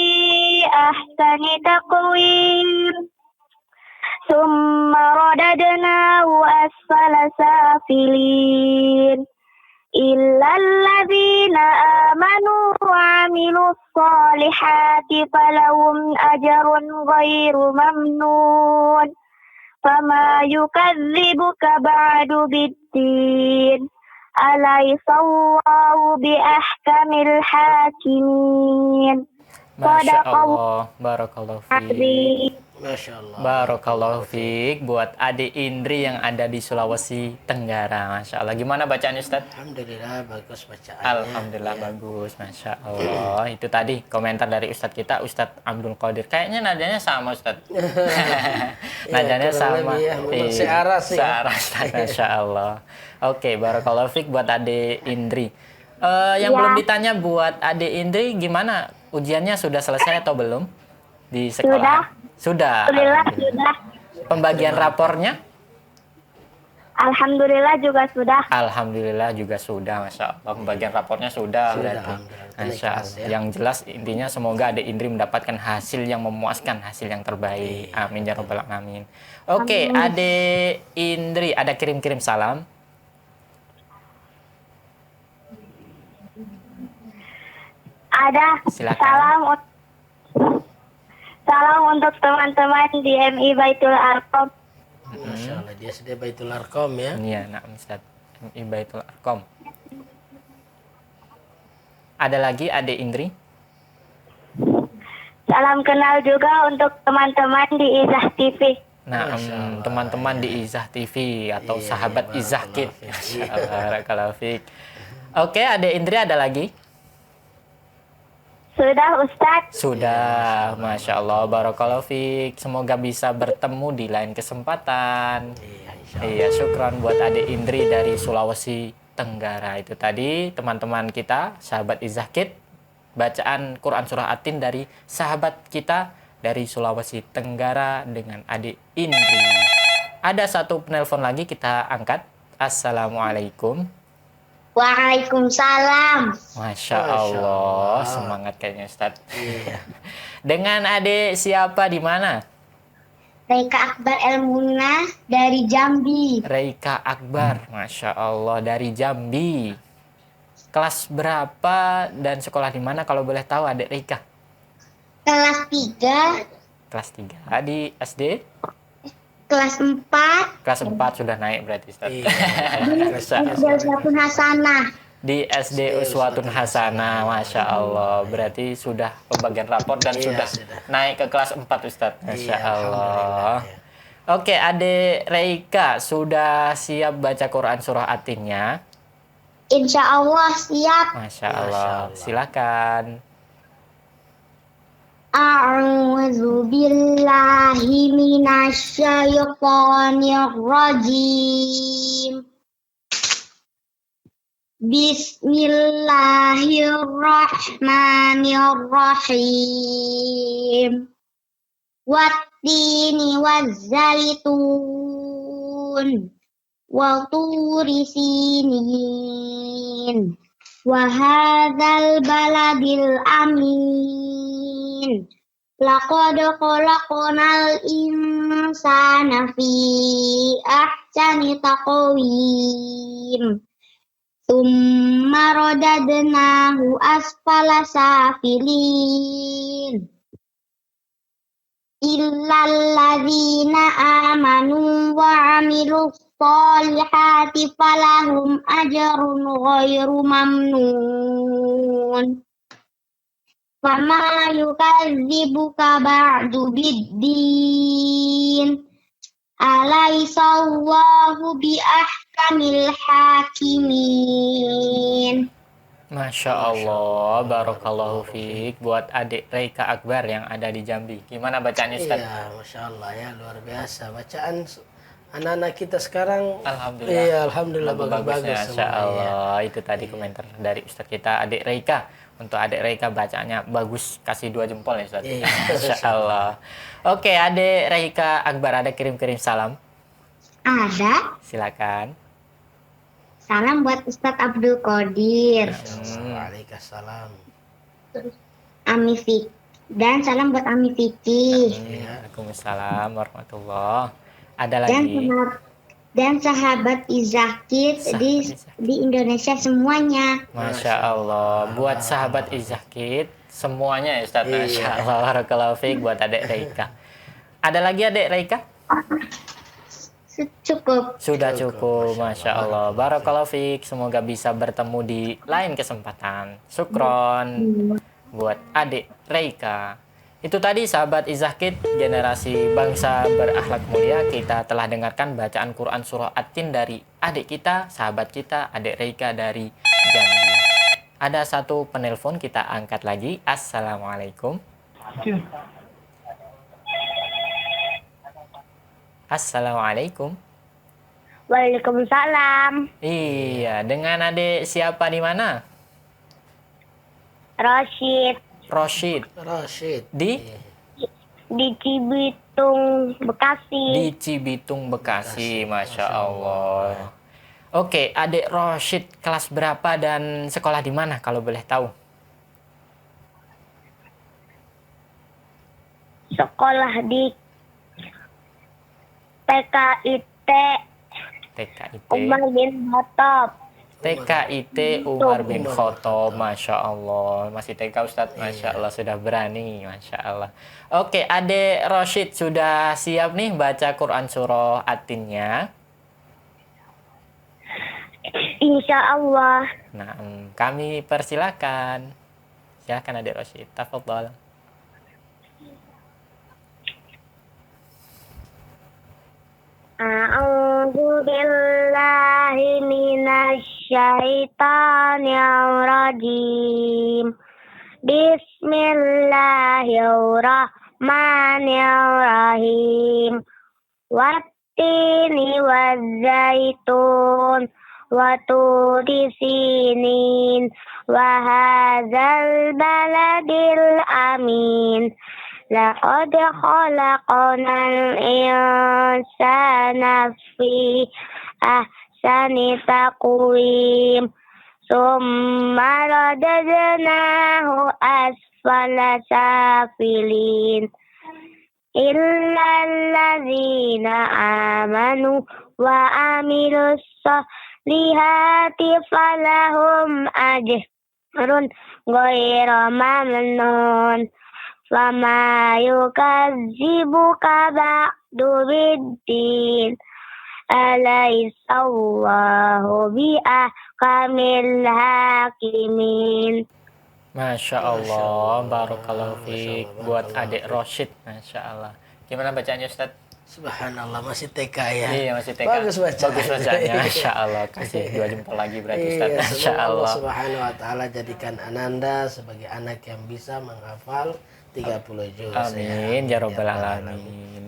ahsani taqwim. Summa radadnahu asfala safilin. Illal ladzina amanu wa amilus solihati falahum ajrun ghairu mamnun. Fama yukadzibuka ba'du biddin. Alaysallahu bi ahkamil hakimin. Masya Allah, barakallahu fiik. Masya Allah. Barakallahu fiik buat adik Indri yang ada di Sulawesi Tenggara. Masya Allah. Gimana bacaan Ustadz? Alhamdulillah bagus bacaannya. Alhamdulillah bagus, Masya Allah. Itu tadi komentar dari Ustadz kita, Ustadz Abdul Qadir. Kayaknya nadanya sama Ustadz. Nadanya kurang sama. lebih ya, memang Iya, searah sih. searah, Ustadz. Masya Allah. Oke, barakallahu fiik buat adik Indri. Yang Ya. belum ditanya buat adik Indri, gimana? Ujiannya sudah selesai atau belum di sekolah? Sudah. Alhamdulillah sudah. Pembagian rapornya? Alhamdulillah juga sudah. Alhamdulillah juga sudah, Masya Allah. Pembagian rapornya sudah berarti. Alhamdulillah. Masya Ikhlas, Allah. ya. Yang jelas intinya semoga adik Indri mendapatkan hasil yang memuaskan, hasil yang terbaik. Amin ya rabbal alamin. Oke, adik Indri ada kirim-kirim salam. Ada Silakan. salam untuk teman-teman di MI Baitul Arqam. Masya Allah, dia sudah Baitul Arqam ya. Iya, nah Ustaz. MI Baitul Arqam. Ada lagi adik Indri? Salam kenal juga untuk teman-teman di Izah TV. Nah, Masya Allah, teman-teman di Izah TV atau Iya, sahabat iya, Izah Kid. barakallahu Masya Allah, barakallahu fiik. Oke, adik Indri ada lagi? Sudah Ustadz. Sudah, Masya Allah, barakallahu fiik. Semoga bisa bertemu di lain kesempatan. Iya, insya Allah. Iya, syukran buat adik Indri dari Sulawesi Tenggara. Itu tadi teman-teman kita, sahabat Izah Kid, bacaan Quran Surah At-Tin dari sahabat kita dari Sulawesi Tenggara dengan adik Indri. Ada satu penelpon lagi, kita angkat. Assalamualaikum. Waalaikumsalam. Masya Allah. Allah, semangat kayaknya Ustadz. Iya. Dengan adik siapa di mana? Reika Akbar Elmuna dari Jambi. Reika Akbar, Masya Allah, dari Jambi. Kelas berapa dan sekolah di mana kalau boleh tahu adik Reika? Kelas 3, Kelas 3 di SD? kelas 4, Kelas 4 sudah naik berarti Ustaz. Iya. Masya Allah. Uswatun Hasanah. Di SD Uswatun Hasanah, Masya Allah. Berarti sudah pembagian rapor dan Iya, sudah sudah. naik ke kelas 4 Ustaz. Masya Iya, Allah. alhamdulillah, ya. Oke, adik Reika sudah siap baca Quran Surah At-Tinnya? Insya Allah siap. Masya Allah. Allah. Silakan. A'udzu billahi minasyaitonir rajim. Bismillahirrahmanirrahim. Wattini wazzaitun wa turi sinin wa hadzal baladil amin. Laqad khalaqnal insana fi ahsani taqwim. Tsumma radadnahu asfala safilin. Illal ladzina amanu wa amilus solihati falahum ajrun ghairu mamnun. Fama yukadzibuka ba'du biddin. Alaysallahu bi ahkamil hakimin. Masya Allah, barakallahu fiik. Buat adik Reika Akbar yang ada di Jambi. Gimana bacaannya Ustaz? Iya, Masya Allah ya, luar biasa. Bacaan anak-anak kita sekarang, Alhamdulillah. iya, Alhamdulillah Bagus-bagusnya, bagus-bagus Masya semua. Iya. Allah. Itu tadi komentar dari Ustaz kita, adik Reika. Untuk adik Reika bacaannya bagus, kasih 2 jempol ya Ustaz. Iya. Masya Allah. Oke, adik Reika Akbar ada kirim-kirim salam. Ada. Silakan. Salam buat Ustadz Abdul Qadir, Waalaikumsalam. Ami Fik, dan salam buat Ami Vicky. Waalaikumsalam warahmatullah. Ada Dan lagi. dan sahabat Izakit di Indonesia semuanya. Masya Allah. Buat sahabat Izakit semuanya ya Ustaz. Masya Allah. Barakallahu fiik buat adik Reika. Ada lagi adik Reika? Cukup. Sudah cukup, Masya Allah. Barakallahu fiik. Semoga bisa bertemu di lain kesempatan. Syukron buat adik Reika. Itu tadi sahabat Izahkid, generasi bangsa berakhlak mulia. Kita telah dengarkan bacaan Quran Surah At-Tin dari adik kita, sahabat kita, adik Reika dari Jambi. Ada satu penelpon, kita angkat lagi. Assalamualaikum. Assalamualaikum. Waalaikumsalam. Iya, dengan adik siapa di mana? Rashid Roshid. Di Cibitung, Bekasi. di Cibitung, Bekasi. Masya Allah. Oke, adik Roshid kelas berapa dan sekolah di mana kalau boleh tahu? Sekolah di TKIT TKIT. Umar bin Khattab. TKIT Umar bin Khattab. Masya Allah. Masih TK Ustadz. Masya Allah, sudah berani. Masya Allah. Oke, adik Roshid sudah siap nih baca Quran Surah At-Tinnya? Insya Allah. Nah, kami persilakan. Silakan adik Roshid. Tafadhol. A'udzu billahi minasy syaitonir rajim. Bismillahirrahmanirrahim. Wattini wazzaitun wa turi sinin wa hadzal baladil amin. Laqad khalaqnal insana fi ahsani taqwim. Summa radadnahu asfala safilin. Illal ladzina amanu wa amilus solihati falahum ajrun ghairu mamnun. Fama yukazzibuka ba'du biddin. Alaihissallahu bi'ahkamil hakimin. Masya Allah, barakallahu fiik buat adik Roshid. Masya Allah. Gimana bacaannya Ustaz? Subhanallah, masih TK ya. Iya, masih TK. Bagus bacaan. Bagus bacaannya. Masya Allah. Kasih 2 jempol lagi berarti Ustaz. Iya, Masya semoga Allah Allah. Subhanahu wa taala jadikan Ananda sebagai anak yang bisa menghafal 30 juz. Amin ya robbal alamin.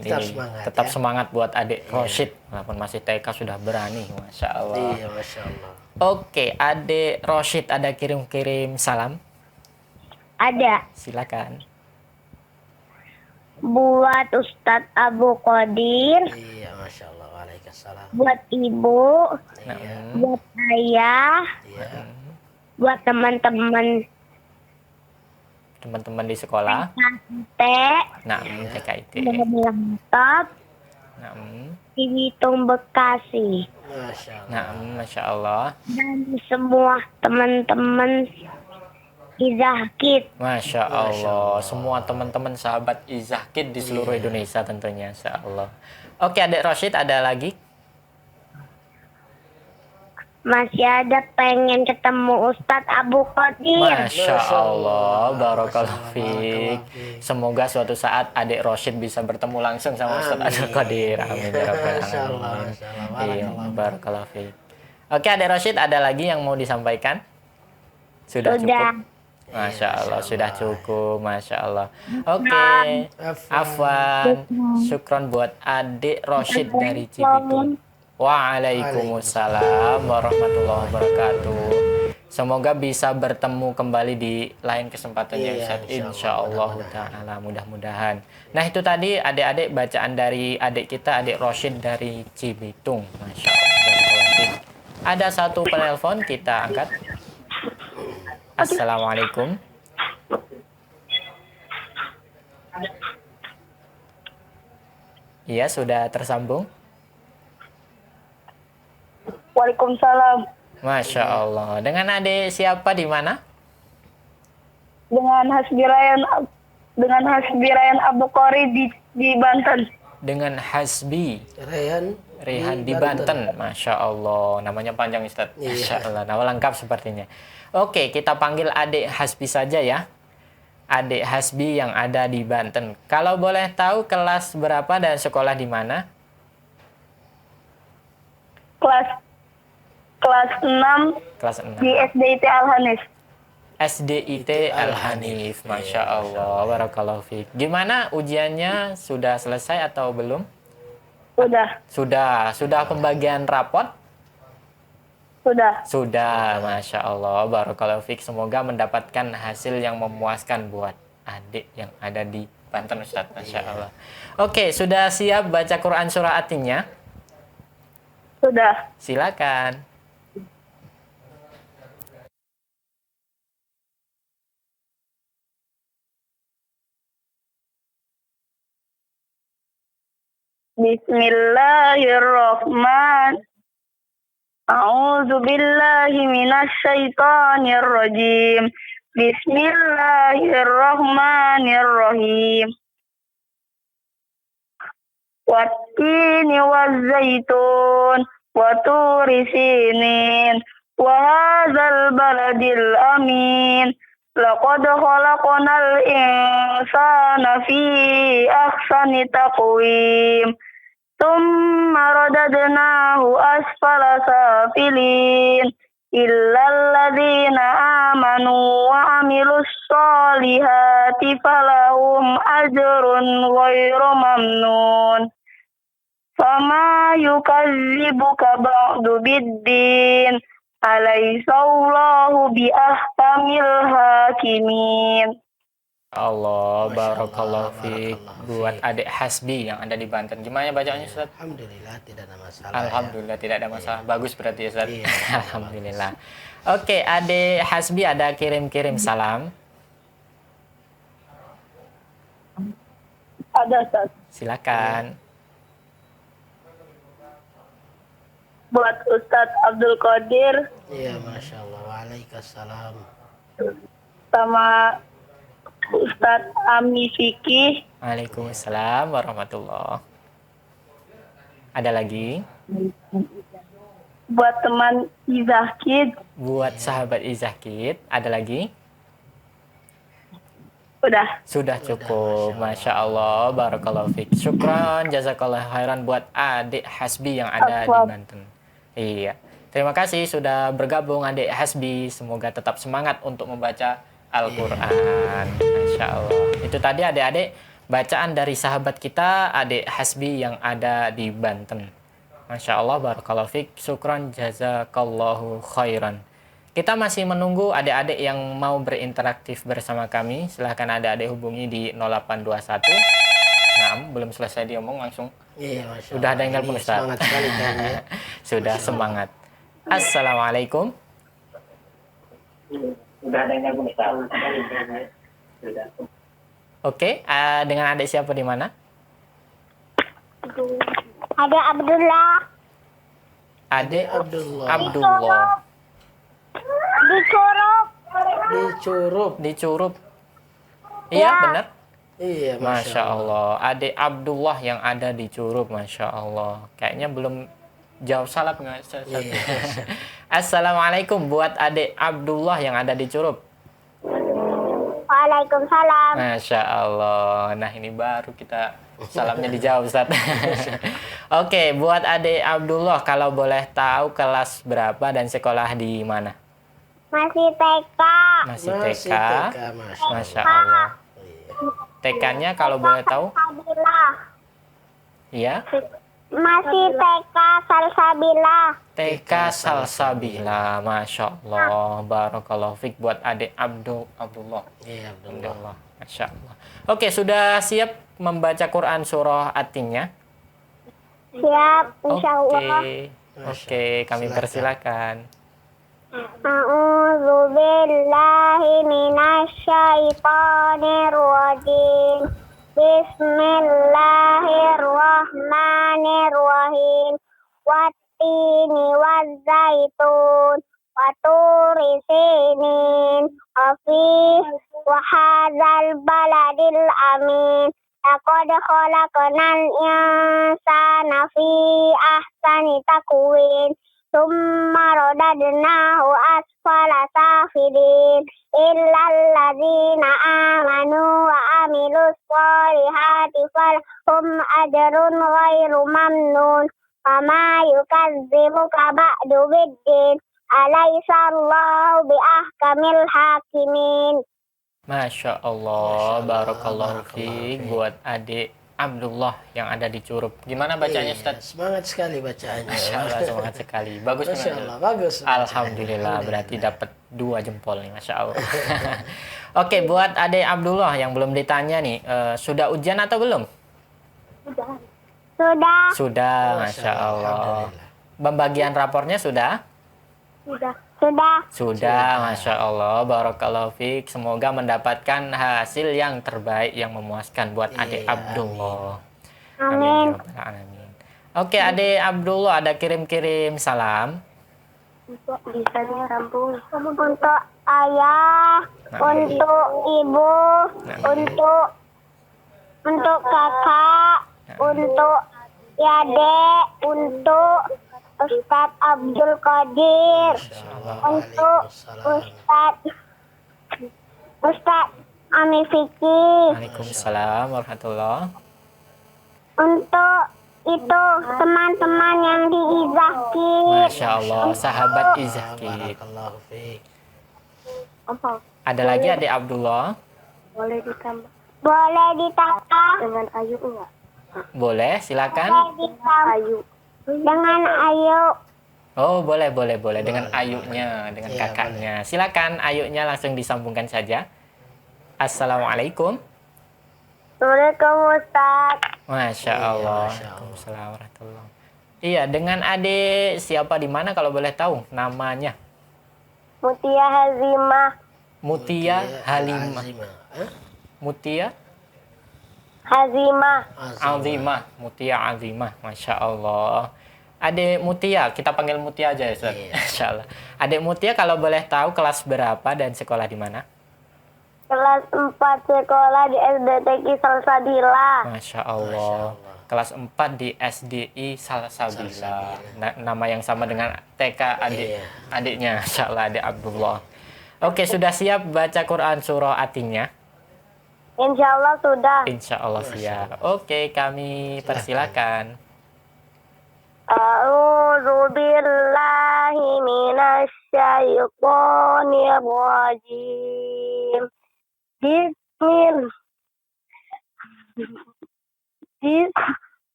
Tetap Ini semangat, tetap ya. semangat buat adik Roshid walaupun masih TK sudah berani. Masya Allah. Iya, Masya Allah. Oke, adik Roshid ada kirim-kirim salam. Ada Silakan. buat Ustadz Abu Qadir, Iya, Masya Allah. Waalaikumsalam. buat ibu, Iya, buat ayah, iya. buat teman-teman Teman-teman di sekolah. Nah, TKIT. Lengkap Nah, di Cibitung, Bekasi, Masya Allah. nah, Masya Allah. dan semua teman-teman Izahkid. Masya Allah. Semua teman-teman sahabat Izahkid di seluruh Indonesia tentunya. Masya Allah. Oke, adik Roshid ada lagi? Masih ada pengen ketemu Ustadz Abu Qadir. Masya Allah. Barakallahu Masya Allah, fiik. barakallahu fiik. Semoga suatu saat adik Roshid bisa bertemu langsung sama Ustaz Abdul Qadir. Amin ya rabbal Masya Allah, alamin. Masya Allah. Iya, Barakallah. barakallahu fiik. Oke, adik Roshid ada lagi yang mau disampaikan? Sudah Sudah. cukup? Masya Allah, sudah cukup. Masya Allah. Oke. Afwan. Syukron buat adik Roshid dari Cibitung. Waalaikumsalam warahmatullahi wabarakatuh. Semoga bisa bertemu kembali di lain kesempatan ya Ustaz. Insya Allah ta'ala, mudah-mudahan. Nah itu tadi adik-adik bacaan dari adik kita, adik Roshid dari Cibitung. Masya Allah. Ada satu penelpon, kita angkat. Assalamualaikum. Iya, sudah tersambung. Waalaikumsalam. Masya Allah. Dengan adik siapa di mana? Dengan Hasbi Ryan Abu Qori di Banten. Dengan Hasbi Rehan di Banten. Masya Allah. Namanya panjang Ustaz. Masya Allah. Nama lengkap sepertinya. Oke, kita panggil adik Hasbi saja ya. Adik Hasbi yang ada di Banten. Kalau boleh tahu kelas berapa dan sekolah di mana? Kelas 6 Kelas 6. di SDIT Al-Hanif. SDIT Al-Hanif. Masya Allah. Barakallahu fiik. Gimana ujiannya? Sudah selesai atau belum? Sudah pembagian rapot? Sudah, Masya Allah. Barakallahu fiik. Semoga mendapatkan hasil yang memuaskan buat adik yang ada di Banten Ustaz. Masya Allah. Oke, sudah siap baca Quran surah At-Tinnya? Sudah. Silakan. Bismillahirrahmanirrahim. A'udzu billahi minasy syaithanir rajim. Bismillahirrahmanirrahim. Wattini wazzaitun wa turi sinin wa hadzal baladil amin. Laqad khalaqnal insana fi ahsani taqwim. Tsumma radadnahu asfala safilin illal ladzina amanu wa amilus solihati falahum ajrun ghairu mamnun. Fama yukadzibuka ba'du biddin alaysallahu bi ahkamil hakimin. Allah, barakallahu fiik. Buat adik Hasbi yang ada di Banten. Gimana bacaannya Ustaz? Alhamdulillah tidak ada masalah. Alhamdulillah tidak ada masalah. Bagus berarti Ustaz. Iya. Alhamdulillah. Oke, adik Hasbi ada kirim-kirim salam. Ada, Ustaz. Silakan. Buat Ustadz Abdul Qadir Iya, Masya Allah. Waalaikumsalam. sama Ustadz Ami Fikih. Waalaikumsalam warahmatullah. Ada lagi? Buat teman Izahkid. Buat sahabat Izahkid, ada lagi? Sudah Cukup. Masya Allah, barakallahu fiik. Syukran, jazakallah khairan buat adik Hasbi yang ada di Banten. Iya. Terima kasih sudah bergabung adik Hasbi. Semoga tetap semangat untuk membaca Al-Quran. Masya Allah. Itu tadi adik-adik bacaan dari sahabat kita, adik Hasbi yang ada di Banten. Masya Allah, barakallahu fiik. Syukran, jazakallahu khairan. Kita masih menunggu adik-adik yang mau berinteraktif bersama kami. Silahkan adik-adik hubungi di 0821. Nah, belum selesai diomong langsung. Iya, Masya Sudah ada Allah. yang nelpon Ini Ustaz. semangat sekali kayaknya. Sudah semangat. Assalamualaikum. Oke, dengan adik siapa di mana? Ada Abdullah Adik Abdullah. Abdullah. di Curug. Di Curup. Iya, benar. Iya, Masya Allah. Adik Abdullah yang ada di Curup. Masya Allah. Kayaknya belum jawab salam nggak? Iya. Assalamualaikum buat adik Abdullah yang ada di Curup. Waalaikumsalam. Masya Allah. Nah, ini baru kita salamnya dijawab, Ustaz. Oke, buat adik Abdullah, kalau boleh tahu kelas berapa dan sekolah di mana? Masih TK. Masih Masih TK. TK, Masya Allah. TK-nya kalau boleh tahu? Salsabila. Iya. Masih TK Salsabila. TK Salsabila. Masya Allah. Barakallahu fik buat adik Abdullah. Iya, Abdullah. Alhamdulillah. Masya Allah. Oke, sudah siap membaca Quran surah At-Tinnya? Siap, insya Allah. Oke, kami Silakan. A'udzu persilakan. billahi minasyaitonir rajim. Bismillahirrahmanirrahim. Wattini wazzaitun wa turi sinin wa hadzal baladil amin. Laqad khalaqnal insana fi ahsani taqwim. Tsumma radadnahu asfala safilin illal ladzina amanu wa amilus solihati falahum ajrun ghairu mamnun. Fama yukadzibuka ba'du biddin. Alaihissallahu biahkamil hakimin. Masya Allah, barakallahu fiik buat adik Abdullah yang ada di Curup. Gimana bacanya, Iya, Ustaz? semangat sekali bacaannya. Masya Allah, semangat sekali. Bagus Masya benar. Allah, bagus. Alhamdulillah, berarti dapat 2 jempol nih, Masya Allah. Oke, buat adik Abdullah yang belum ditanya nih, sudah ujian atau belum? Sudah. Sudah, Masya Allah. Alhamdulillah. Pembagian rapornya sudah? Sudah. Sudah, Masya Allah. Barakallahu fiik. Semoga mendapatkan hasil yang terbaik yang memuaskan buat adik Iya, Abdullah. Amin. Ya Rabbal Alamin. Oke, adik Abdullah ada kirim-kirim salam. Bisa disambung. Untuk ayah, untuk ibu, untuk kakak, untuk Yade, untuk Ustadz Abdul Qadir, untuk Ustadz Ami Fiki, Waalaikumsalam warahmatullah. untuk itu teman-teman yang di Izaki. Masya Allah, sahabat Izaki. Barakallahu fiik. Apa? Ada lagi adik Abdullah? Boleh ditambah Boleh ditambah dengan Ayu enggak? Boleh, silakan. Ayu. dengan Ayu. Oh, boleh dengan ayunya, dengan Iya, kakaknya. Silakan ayunya langsung disambungkan saja. Assalamualaikum. Assalamualaikum Ustaz. Masya Iya, Allah. Masya Allah. Waalaikumsalam warahmatullah. Iya, dengan adik siapa di mana kalau boleh tahu namanya? Mutia Hazimah. Mutia Halimah. Azimah. Hah? Mutia Hazimah. Azimah. Mutia Azimah. Masya Allah. Adik Mutia, kita panggil Mutia aja ya, Ustaz. Iya. Masya Allah. Adik Mutia kalau boleh tahu kelas berapa dan sekolah di mana? Kelas 4 sekolah di SDTK Salsabila. Masya Allah. Kelas 4 di SDI Salsabila. Nama yang sama dengan TK adiknya. Masya Allah, adik Abdullah. Oke, sudah siap baca Quran surah At-Tinnya? Insya Allah sudah. Insya Allah siap. Oke, kami persilakan. A'udzu billahi minasyaitonir rajim.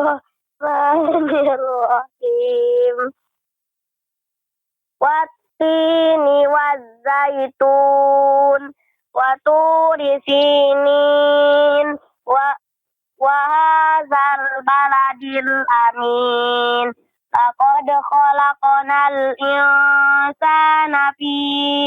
Bismillahirrahmanirrahim. Wattini wazzaitun wa turi sinin wa hadzal baladil amin. Laqad khalaqnal insana fi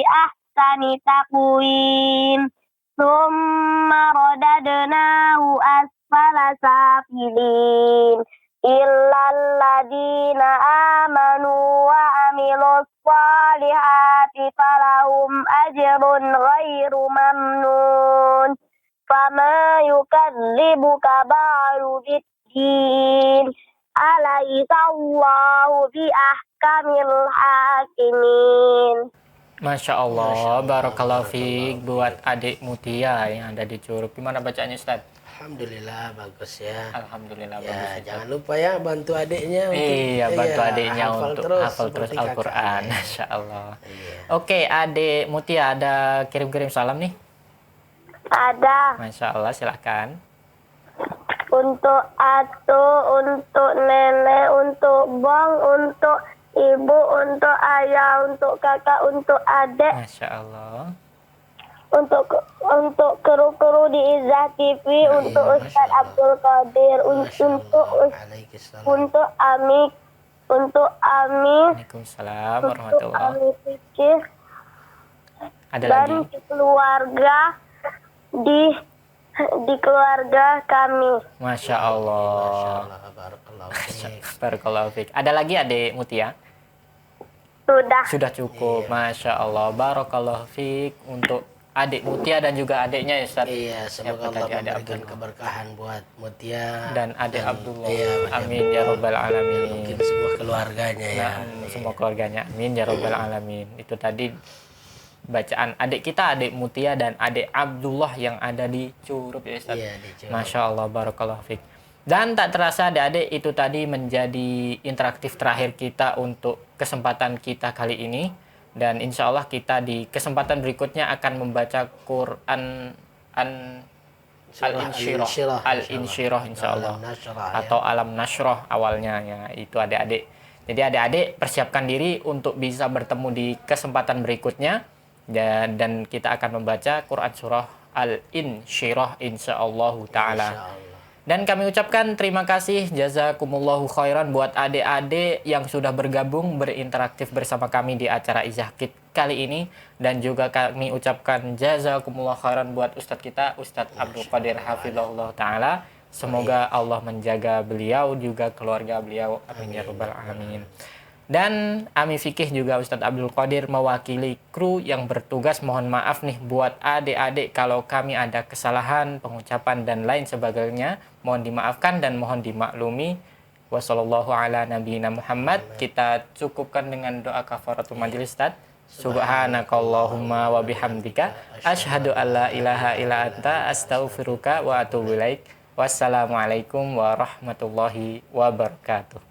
ahsani taqwim. Tsumma radadnahu asfala safilin. Illal ladzina amanu wa amilus solihati falahum ajrun ghairu mamnun. Fama yukadzibuka ba'du biddin. Alaihissallahu bi ahkamil hakimin. Masya Allah, barakallahu fiik buat adik Mutia yang ada di Curup. Gimana bacanya Ustaz? Alhamdulillah bagus ya. Alhamdulillah Ya, bagus. jangan lupa ya bantu adiknya untuk Iya, bantu adiknya hafal untuk terus hafal terus seperti Al-Quran. kakaknya. Masya Allah. Iya. Oke, adik Mutia ada kirim-kirim salam nih. Ada Masya Allah, silahkan. untuk atu, untuk nenek, untuk bang, untuk ibu, untuk ayah, untuk kakak, untuk adik, Masya Allah. untuk kru-kru di Izzah TV, untuk Ustaz Abdul Qadir, Masya untuk Allah. Waalaikumsalam. untuk Ami, untuk Ami, Waalaikumsalam untuk warahmatullahi. Ami Fikih, Ada dan lagi? di keluarga di keluarga kami. Masya Masya Allah. Allah, barakallahu fiik. Barakallahu fiik. Ada lagi adik Mutia? Sudah. Sudah cukup. Masya Allah. Barakallahu fiik untuk adik Mutia dan juga adiknya ya Ustaz. Iya, semoga Siapa Allah tadi? Adik memberikan Abdullah. keberkahan buat Mutia Dan adik Abdullah. Iya, banyak Amin ya rabbal alamin. mungkin semua keluarganya ya. Nah, semua keluarganya. Amin ya rabbal alamin. Itu tadi bacaan adik kita, adik Mutia dan adik Abdullah yang ada di Curup ya Ustaz. Iya, di Curup. Masya Allah, barakallahu fiik. Dan tak terasa adik-adik itu tadi menjadi interaktif terakhir kita untuk kesempatan kita kali ini. Dan insya Allah kita di kesempatan berikutnya akan membaca Quran Al-Insyirah. Al-Insyirah insya Allah. Alam Nasrah, ya. Atau Alam Nasroh awalnya ya. Itu adik-adik. Jadi adik-adik persiapkan diri untuk bisa bertemu di kesempatan berikutnya. Dan kita akan membaca Quran surah Al-Insyirah insyaallah ta'ala. Masya Allah. Dan kami ucapkan terima kasih jazakumullahu khairan buat adik-adik yang sudah bergabung berinteraktif bersama kami di acara Izzah Kid kali ini. Dan juga kami ucapkan jazakumullahu khairan buat Ustadz kita, Ustadz Abdul Qadir hafizahullah ta'ala. Semoga Allah menjaga beliau juga keluarga beliau. Amin ya rabbal alamin. Dan Ami Fikih juga Ustadz Abdul Qadir mewakili kru yang bertugas. Mohon maaf nih buat adik-adik kalau kami ada kesalahan, pengucapan dan lain sebagainya. Mohon dimaafkan dan mohon dimaklumi. Wassallallahu ala nabiyina Muhammad. Kita cukupkan dengan doa kafaratul majelis Ustadz. Subhanakallahumma wa bihamdika asyhadu alla ilaha illa anta astaghfiruka wa atubu ilaik. Wassalamualaikum warahmatullahi wabarakatuh.